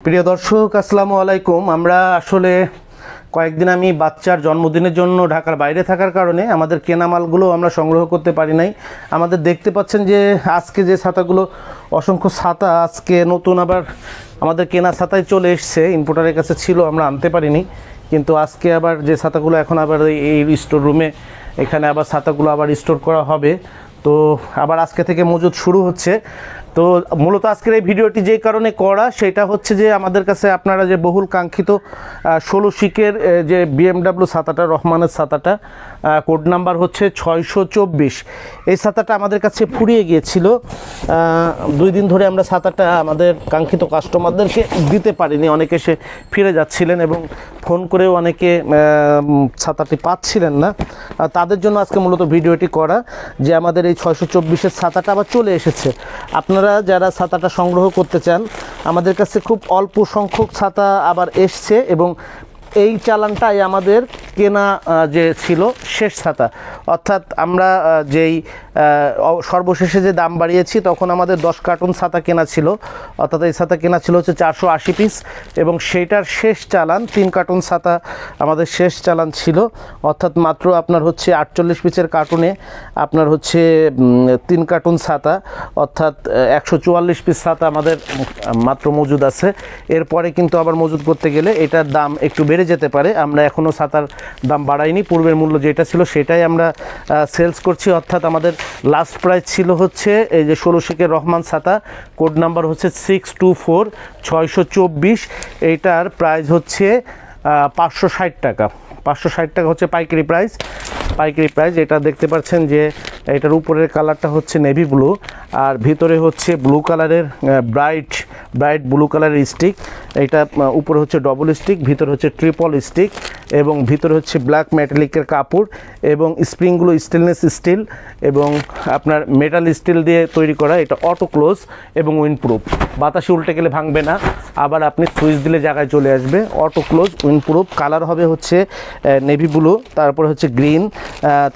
প্রিয় দর্শক আসসালামু আলাইকুম। আমরা আসলে কয়েকদিন আমি বাচ্চার জন্মদিনের জন্য ঢাকার বাইরে থাকার কারণে আমাদের কেনা মালগুলো আমরা সংগ্রহ করতে পারি নাই। আমাদের দেখতে পাচ্ছেন যে আজকে যে ছাতাগুলো, অসংখ্য ছাতা আজকে নতুন আবার আমাদের কেনা ছাতায় চলে এসছে। ইম্পোর্টারের কাছে ছিল, আমরা আনতে পারিনি, কিন্তু আজকে আবার যে ছাতাগুলো এখন আবার এই স্টোর রুমে এখানে আবার ছাতাগুলো আবার স্টোর করা হবে। তো আবার আজকে থেকে মজুদ শুরু হচ্ছে। তো মূলত আজকের এই ভিডিওটি যে কারণে করা সেটা হচ্ছে যে আমাদের কাছে আপনারা যে বহুল কাঙ্ক্ষিত 16 শিকের যে BMW ছাতাটা, রহমানের ছাতাটা, কোড নাম্বার হচ্ছে 624, এই ছাতাটা আমাদের কাছে ফুরিয়ে গিয়েছিল। 2 দিন ধরে আমরা ছাতাটা আমাদের কাঙ্ক্ষিত কাস্টমারদেরকে দিতে পারিনি। অনেকে এসে ফিরে যাচ্ছিলেন এবং ফোন করেও অনেকে ছাতাটি পাচ্ছিলেন না। তাদের জন্য আজকে মূলত ভিডিওটি করা যে আমাদের এই 624-এর ছাতাটা আবার চলে এসেছে। আপনারা যারা ছাতাটা সংগ্রহ করতে চান, আমাদের কাছে খুব অল্প সংখ্যক ছাতা আবার এসছে এবং এই চালানটাই আমাদের কেনা যে ছিল শেষ ছাতা। অর্থাৎ আমরা যেই সর্বশেষে যে দাম বাড়িয়েছি তখন আমাদের 10 কার্টুন ছাতা কেনা ছিল, অর্থাৎ এই ছাতা কেনা ছিল হচ্ছে 480 পিস এবং সেইটার শেষ চালান 3 কার্টুন ছাতা আমাদের শেষ চালান ছিল। অর্থাৎ মাত্র আপনার হচ্ছে 48 পিসের কার্টুনে আপনার হচ্ছে 3 কার্টুন ছাতা, অর্থাৎ 144 পিস ছাতা আমাদের মাত্র মজুদ আছে। এরপরে কিন্তু আবার মজুদ করতে গেলে এটার দাম একটু বেড়ে যেতে পারে। আমরা এখনও ছাতার দাম বাড়াইনি, পূর্বের মূল্য যেটা ছিল সেটাই আমরা সেলস করছি। অর্থাৎ আমাদের লাস্ট প্রাইস ছিল হচ্ছে এই যে 16 শিকের রহমান ছাতা, কোড নাম্বার হচ্ছে 624 624, এইটার প্রাইস হচ্ছে 560 টাকা। 560 টাকা হচ্ছে পাইকারি প্রাইস। এটা দেখতে পাচ্ছেন যে এটার উপরের কালারটা হচ্ছে নেভি ব্লু আর ভিতরে হচ্ছে ব্লু কালারের ব্রাইট ব্লু কালারের স্টিক। এটা উপরে হচ্ছে ডবল স্টিক, ভিতরে হচ্ছে ট্রিপল স্টিক এবং ভিতরে হচ্ছে ব্ল্যাক মেটালিকের কাপড় এবং স্প্রিংগুলো স্টেনলেস স্টিল এবং আপনার মেটাল স্টিল দিয়ে তৈরি করা। এটা অটো ক্লোজ এবং উইন্ডপ্রুফ, বাতাসে উল্টে গেলে ভাঙবে না, আবার আপনি সুইচ দিলে জায়গায় চলে আসবে। Auto close, windproof. কালার হবে হচ্ছে নেভি ব্লু, তারপরে হচ্ছে গ্রিন,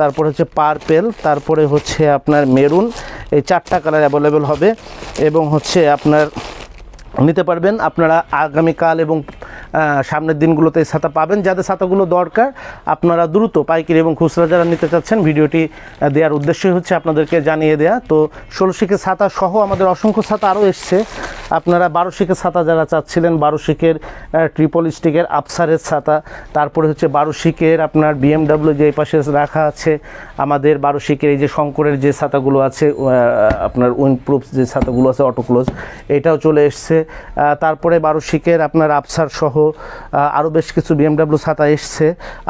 তারপরে হচ্ছে পার্পেল, তারপরে হচ্ছে আপনার মেরুন। এই 4টা কালার অ্যাভেলেবেল হবে এবং হচ্ছে আপনার নিতে পারবেন আপনারা আগামীকাল এবং সামনের দিনগুলোতে এই ছাতা পাবেন। যাদের ছাতাগুলো দরকার আপনারা দ্রুত পাইকারি এবং খুচরা যারা নিতে চাচ্ছেন, ভিডিওটি দেওয়ার উদ্দেশ্যই হচ্ছে আপনাদেরকে জানিয়ে দেয়া। তো 16 শিকের ছাতা সহ আমাদের অসংখ্য ছাতা আরও এসছে। আপনারা 12 শিকের ছাতা যারা চাচ্ছিলেন, 12 শিকের ট্রিপল স্টিকের আফসারের ছাতা, তারপরে হচ্ছে 12 শিকের আপনার BMW যে এই পাশে রাখা আছে আমাদের 12 শিকের এই যে শঙ্করের যে ছাতাগুলো আছে, আপনার উইন্ডপ্রুফ যে ছাতাগুলো আছে অটো ক্লোজ, এটাও চলে এসছে। তারপরে 12 শিকের আপনার আফসার সহ আরও বেশ কিছু BMW ছাতা এসছে।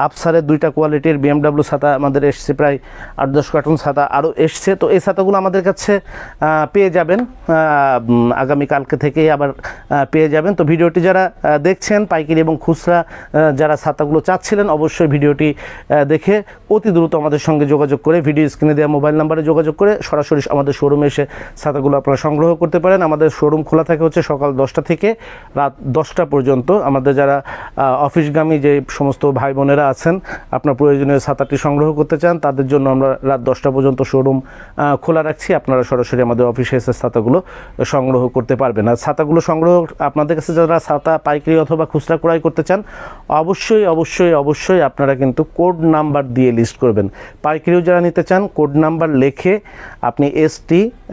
আফসারের 2টা কোয়ালিটির BMW ছাতা আমাদের এসছে, প্রায় 8-10 কার্টুন ছাতা আরও এসছে। তো এই ছাতাগুলো আমাদের কাছে পেয়ে যাবেন আগামীকালকে থেকেই আবার পেয়ে যাবেন। তো ভিডিওটি যারা দেখছেন পাইকারি এবং খুচরা যারা ছাতাগুলো চাচ্ছিলেন, অবশ্যই ভিডিওটি দেখে অতি দ্রুত আমাদের সঙ্গে যোগাযোগ করে ভিডিও স্ক্রিনে দেওয়া মোবাইল নাম্বারে যোগাযোগ করে সরাসরি আমাদের শোরুমে এসে ছাতাগুলো আপনারা সংগ্রহ করতে পারেন। আমাদের শোরুম খোলা থাকে হচ্ছে সকাল 10টা থেকে রাত 10টা পর্যন্ত। আমাদের যারা অফিসগামী যে সমস্ত ভাই বোনেরা আছেন, আপনার প্রয়োজনীয় ছাতাটি সংগ্রহ করতে চান, তাদের জন্য আমরা রাত 10টা পর্যন্ত শোরুম খোলা রাখছি। আপনারা সরাসরি আমাদের অফিসে এসে ছাতাগুলো সংগ্রহ করতে পারবেন। আর ছাতাগুলো সংগ্রহ আপনাদের কাছে যারা ছাতা পাইকারি অথবা খুচরা ক্রয় করতে চান, অবশ্যই আপনারা কিন্তু কোড নাম্বার দিয়ে লিস্ট করবেন। পাইকারিও যারা নিতে চান, কোড নাম্বার লেখে আপনি ST,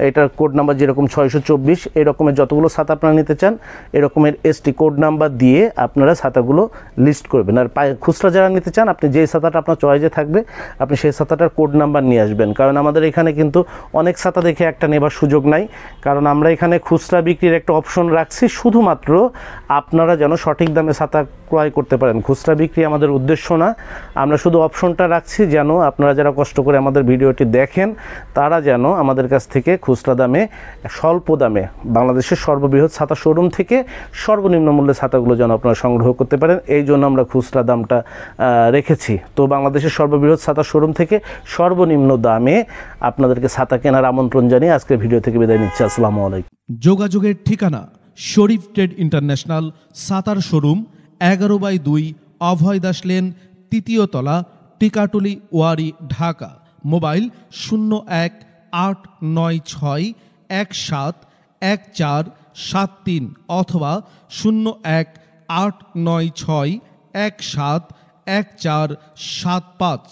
এটার কোড নাম্বার যেরকম 624, এরকমের যতগুলো ছাতা আপনারা নিতে চান এরকমের ST কোড নাম্বার দিয়ে আপনারা ছাতাগুলো লিস্ট করবেন। আর খুচরা যারা নিতে চান, আপনি যেই ছাতাটা আপনার চয়েসে থাকবে আপনি সেই ছাতাটার কোড নাম্বার নিয়ে আসবেন। কারণ আমাদের এখানে কিন্তু অনেক ছাতা দেখে একটা নেবার সুযোগ নাই, কারণ আমরা এখানে খুচরা বিক্রির একটা অপশন রাখছি শুধুমাত্র আপনারা যেন সঠিক দামে ছাতা ক্রয় করতে পারেন। খুচরা বিক্রি আমাদের উদ্দেশ্য না, আমরা শুধু অপশনটা রাখছি যেন আপনারা যারা কষ্ট করে আমাদের ভিডিওটি দেখেন তারা যেন আমাদের কাছ থেকে খুচরা দামে, স্বল্প দামে, বাংলাদেশের সর্ববৃহৎ ছাতা শোরুম থেকে সর্বনিম্ন মূল্যে ছাতাগুলো যেন আপনারা সংগ্রহ করতে পারেন, এই জন্য আমরা খুচরা দামটা রেখেছি। তো বাংলাদেশের সর্ববৃহৎ ছাতা শোরুম থেকে সর্বনিম্ন দামে আপনাদেরকে ছাতা কেনার আমন্ত্রণ জানিয়ে আজকের ভিডিও থেকে বিদায় নিচ্ছি। আসসালামু আলাইকুম। যোগাযোগের ঠিকানা শরীফ ট্রেড ইন্টারন্যাশনাল ছাতার শোরুম, 11/2 অভয় দাস লেন, 3য় তলা, টিকাটুলি, ওয়ারী, ঢাকা। মোবাইল 01-896-1714 01073 অথবা 01896171475।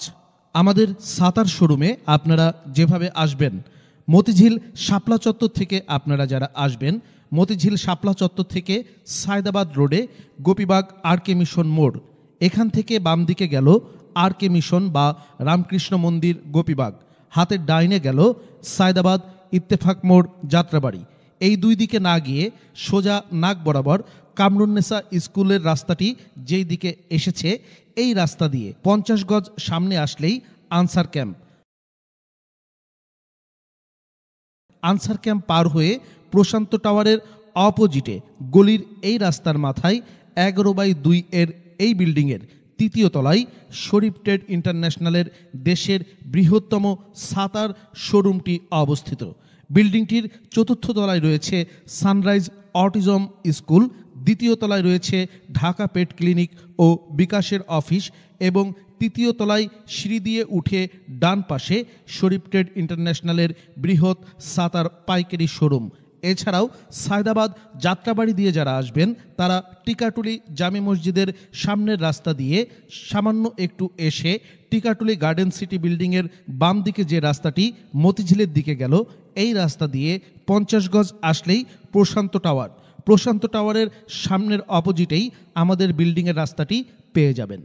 আমাদের সাতার শোরুমে আপনারা যেভাবে আসবেন, মতিঝিল শাপলা চত্বর থেকে আপনারা যারা আসবেন, মতিঝিল শাপলা চত্বর থেকে সায়দাবাদ রোডে গোপীবাগ আর.কে মিশন মোড়, এখান থেকে বাম দিকে গেল আর.কে মিশন বা রামকৃষ্ণ মন্দির গোপীবাগ, হাতের ডাইনে গেল সায়দাবাদ ইত্তেফাক মোড় যাত্রাবাড়ি। এই দুই দিকে না গিয়ে সোজা নাক বরাবর কামরুন্নেসা স্কুলের রাস্তাটি যেই দিকে এসেছে, এই রাস্তা দিয়ে 50 গজ সামনে আসলেই আনসার ক্যাম্প। আনসার ক্যাম্প পার হয়ে প্রশান্ত টাওয়ারের অপোজিটে গলির এই রাস্তার মাথায় 11/2 এর এই বিল্ডিংয়ের 3য় তলায় শরীফ ট্রেড ইন্টারন্যাশনালের দেশের বৃহত্তম সাতার শোরুমটি অবস্থিত। বিল্ডিংটির 4র্থ তলায় রয়েছে সানরাইজ অটিজম স্কুল, 2য় তলায় রয়েছে ঢাকা পেট ক্লিনিক ও বিকাশের অফিস এবং 3য় তলায় সিঁড়ি দিয়ে উঠে ডান পাশে শরীফ ট্রেড ইন্টারন্যাশনালের বৃহৎ সাতার পাইকারি শোরুম। এছাড়াও সায়দাবাদ যাত্রাবাড়ি দিয়ে যারা আসবেন তারা টিকাটুলি জামে মসজিদের সামনের রাস্তা দিয়ে সামান্য একটু এসে টিকাটুলি গার্ডেন সিটি বিল্ডিংয়ের বাম দিকে যে রাস্তাটি মতিঝিলের দিকে গেল, এই রাস্তা দিয়ে 50 গজ আসলেই প্রশান্ত টাওয়ার। প্রশান্ত টাওয়ারের সামনের অপোজিটেই আমাদের বিল্ডিংয়ের রাস্তাটি পেয়ে যাবেন।